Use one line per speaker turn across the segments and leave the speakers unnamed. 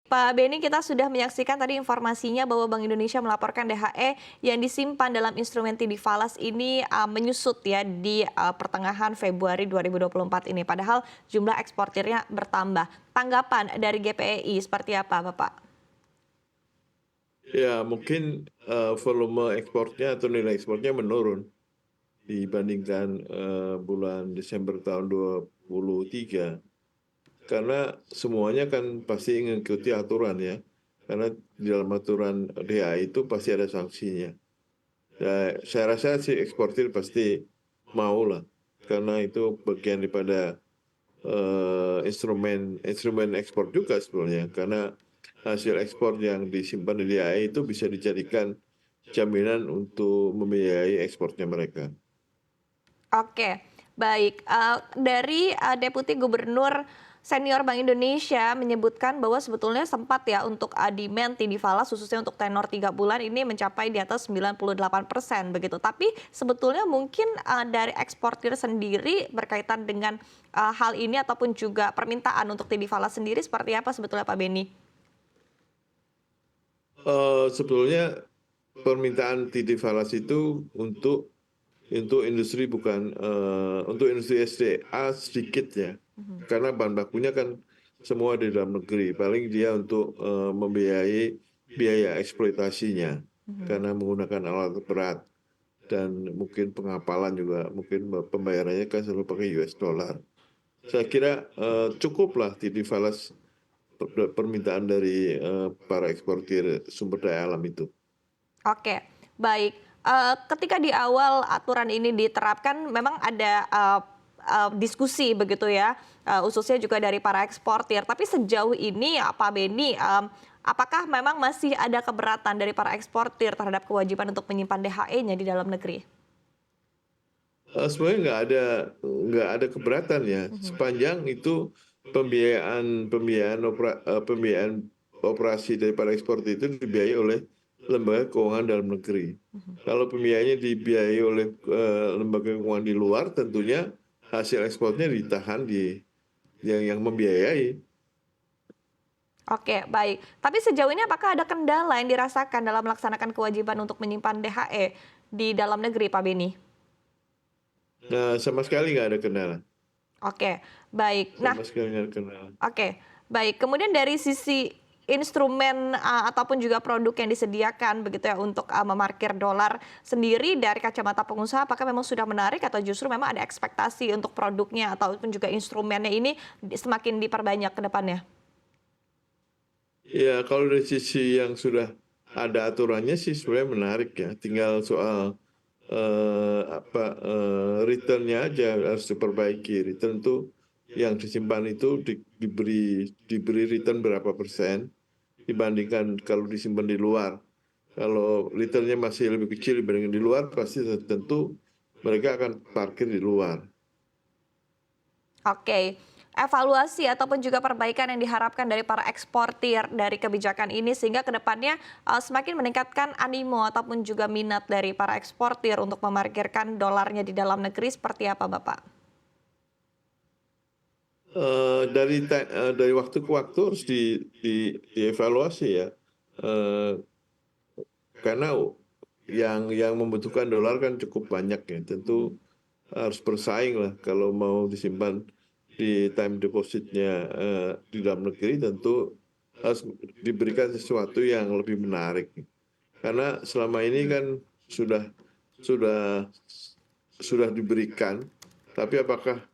Pak Beni, kita sudah menyaksikan tadi informasinya bahwa Bank Indonesia melaporkan DHE yang disimpan dalam instrumen TIDI Falas ini menyusut ya di pertengahan Februari 2024 ini. Padahal jumlah eksportirnya bertambah. Tanggapan dari GPEI seperti apa, Bapak?
Ya, mungkin volume ekspornya atau nilai ekspornya menurun dibandingkan bulan Desember tahun 2023. Karena semuanya kan pasti mengikuti aturan ya. Karena di dalam aturan DA itu pasti ada sanksinya. Ya, saya rasa sih eksportir pasti mau lah. Karena itu bagian daripada instrumen ekspor juga sebetulnya. Karena hasil ekspor yang disimpan di DAE itu bisa dijadikan jaminan untuk membiayai ekspornya mereka.
Oke, baik. Dari Deputi Gubernur Senior Bank Indonesia menyebutkan bahwa sebetulnya sempat ya untuk demand TIDI Falas khususnya untuk tenor 3 bulan ini mencapai di atas 98% begitu. Tapi sebetulnya mungkin dari eksportir sendiri berkaitan dengan hal ini ataupun juga permintaan untuk TIDI Falas sendiri seperti apa sebetulnya Pak Beni?
Sebetulnya permintaan TIDI Falas itu untuk industri bukan untuk industri SDA sedikit ya, karena bahan bakunya kan semua di dalam negeri. Paling dia untuk membiayai biaya eksploitasinya karena menggunakan alat berat dan mungkin pengapalan juga, mungkin pembayarannya kan selalu pakai US dollar. Saya kira cukuplah TIDI Falas permintaan dari para eksportir sumber daya alam itu.
Oke, baik. Ketika di awal aturan ini diterapkan, memang ada diskusi begitu ya, khususnya juga dari para eksportir. Tapi sejauh ini, Pak Beni, apakah memang masih ada keberatan dari para eksportir terhadap kewajiban untuk menyimpan DHE-nya di dalam negeri?
Sebenarnya nggak ada keberatan ya, sepanjang itu pembiayaan operasi dari para eksportir itu dibiayai oleh lembaga keuangan dalam negeri. Kalau pembiayaannya dibiayai oleh lembaga keuangan di luar, tentunya hasil ekspornya ditahan di yang membiayai.
Oke, baik. Tapi sejauh ini apakah ada kendala yang dirasakan dalam melaksanakan kewajiban untuk menyimpan DHE di dalam negeri, Pak Beni?
Nah, sama sekali nggak ada kendala.
Oke, baik. Nah,
Sama sekali nggak ada kendala.
oke, baik. Kemudian dari sisi instrumen ataupun juga produk yang disediakan begitu ya untuk memarkir dolar sendiri dari kacamata pengusaha, apakah memang sudah menarik atau justru memang ada ekspektasi untuk produknya ataupun juga instrumennya ini semakin diperbanyak ke depannya?
Ya, kalau dari sisi yang sudah ada aturannya sih sebenarnya menarik ya. Tinggal soal returnnya aja harus diperbaiki. Return tuh yang disimpan itu diberi return berapa persen dibandingkan kalau disimpan di luar. Kalau returnnya masih lebih kecil dibandingkan di luar, pasti tentu mereka akan parkir di luar.
Oke, evaluasi ataupun juga perbaikan yang diharapkan dari para eksportir dari kebijakan ini sehingga kedepannya semakin meningkatkan animo ataupun juga minat dari para eksportir untuk memarkirkan dolarnya di dalam negeri seperti apa, Bapak?
Dari waktu ke waktu harus dievaluasi ya. Eh, karena yang membutuhkan dolar kan cukup banyak ya. Tentu harus bersaing lah kalau mau disimpan di time depositnya di dalam negeri, tentu harus diberikan sesuatu yang lebih menarik. Karena selama ini kan sudah sudah sudah diberikan, tapi apakah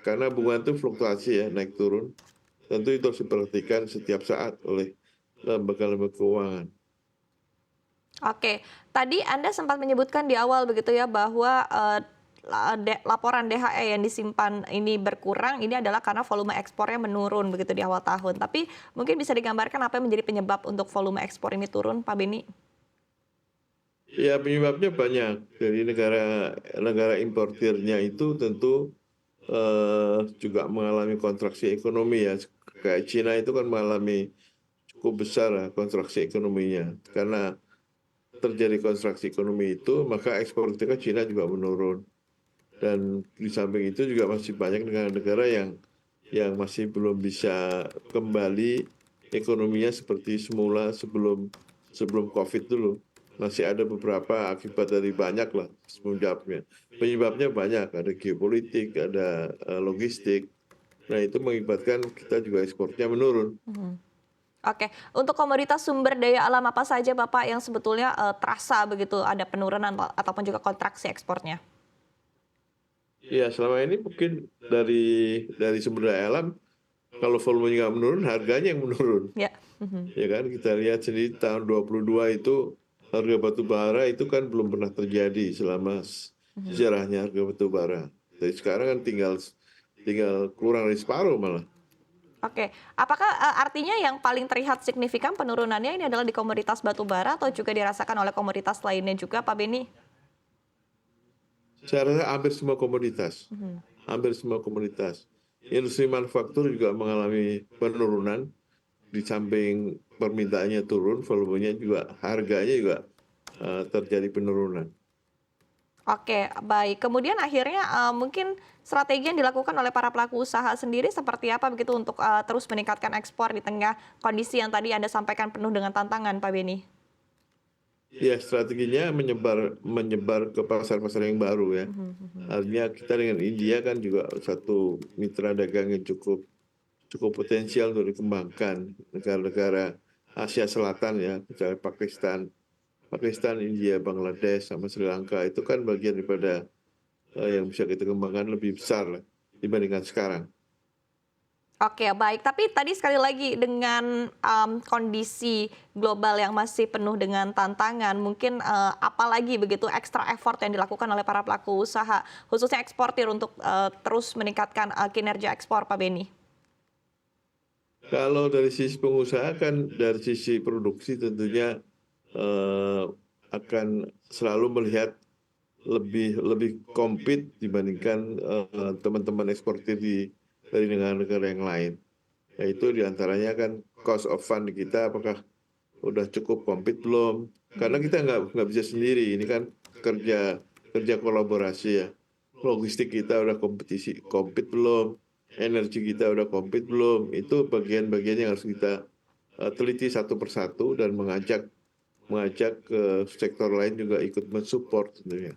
karena bunga itu fluktuasi ya, naik turun, tentu itu harus diperhatikan setiap saat oleh lembaga-lembaga keuangan.
Oke, tadi Anda sempat menyebutkan di awal begitu ya bahwa laporan DHE yang disimpan ini berkurang, ini adalah karena volume ekspornya menurun begitu di awal tahun. Tapi mungkin bisa digambarkan apa yang menjadi penyebab untuk volume ekspor ini turun, Pak Beni?
Ya penyebabnya banyak. Dari negara importirnya itu tentu juga mengalami kontraksi ekonomi ya. Kayak Cina itu kan mengalami cukup besar ya, kontraksi ekonominya. Karena terjadi kontraksi ekonomi itu, maka ekspor kita ke Cina juga menurun. Dan di samping itu juga masih banyak negara-negara yang masih belum bisa kembali ekonominya seperti semula sebelum sebelum COVID dulu. Masih ada beberapa akibat dari banyak lah penyebabnya. Penyebabnya banyak, ada geopolitik, ada logistik. Nah itu mengakibatkan kita juga ekspornya menurun.
Oke, untuk komoditas sumber daya alam apa saja Bapak yang sebetulnya terasa begitu ada penurunan ataupun juga kontraksi ekspornya?
Ya selama ini mungkin dari sumber daya alam, kalau volumenya nggak menurun, harganya yang menurun.
Ya. Mhm.
Ya kan kita lihat sendiri tahun 22 itu harga batu bara itu kan belum pernah terjadi selama sejarahnya harga batu bara. Jadi sekarang kan tinggal tinggal kurang dari separuh malah.
Oke, apakah artinya yang paling terlihat signifikan penurunannya ini adalah di komoditas batu bara atau juga dirasakan oleh komoditas lainnya juga Pak Beni?
Saya rasa hampir semua komoditas,
Mhm.
hampir semua komoditas. Industri manufaktur juga mengalami penurunan, di samping permintaannya turun, volumenya juga, harganya juga terjadi penurunan.
Oke, baik. Kemudian akhirnya mungkin strategi yang dilakukan oleh para pelaku usaha sendiri seperti apa begitu untuk terus meningkatkan ekspor di tengah kondisi yang tadi Anda sampaikan penuh dengan tantangan, Pak Beni?
Ya, strateginya menyebar ke pasar-pasar yang baru ya.
Mhm, mhm.
Artinya kita dengan India kan juga satu mitra dagang yang cukup cukup potensial untuk dikembangkan. Negara-negara Asia Selatan ya, misalnya Pakistan, India, Bangladesh, sama Sri Lanka itu kan bagian daripada yang bisa kita kembangkan lebih besar lah dibandingkan sekarang.
Oke, baik. Tapi tadi sekali lagi dengan kondisi global yang masih penuh dengan tantangan, mungkin apalagi begitu ekstra effort yang dilakukan oleh para pelaku usaha, khususnya eksportir untuk terus meningkatkan kinerja ekspor, Pak Beni?
Kalau dari sisi pengusaha kan dari sisi produksi tentunya eh, akan selalu melihat lebih lebih compete dibandingkan teman-teman eksportir dari negara-negara yang lain. Yaitu diantaranya kan cost of fund kita apakah udah cukup compete belum? Karena kita nggak bisa sendiri. Ini kan kerja kerja kolaborasi ya. Logistik kita udah compete belum? Energi kita udah compete belum? Itu bagian-bagian yang harus kita teliti satu persatu dan mengajak mengajak ke sektor lain juga ikut mensupport tentunya.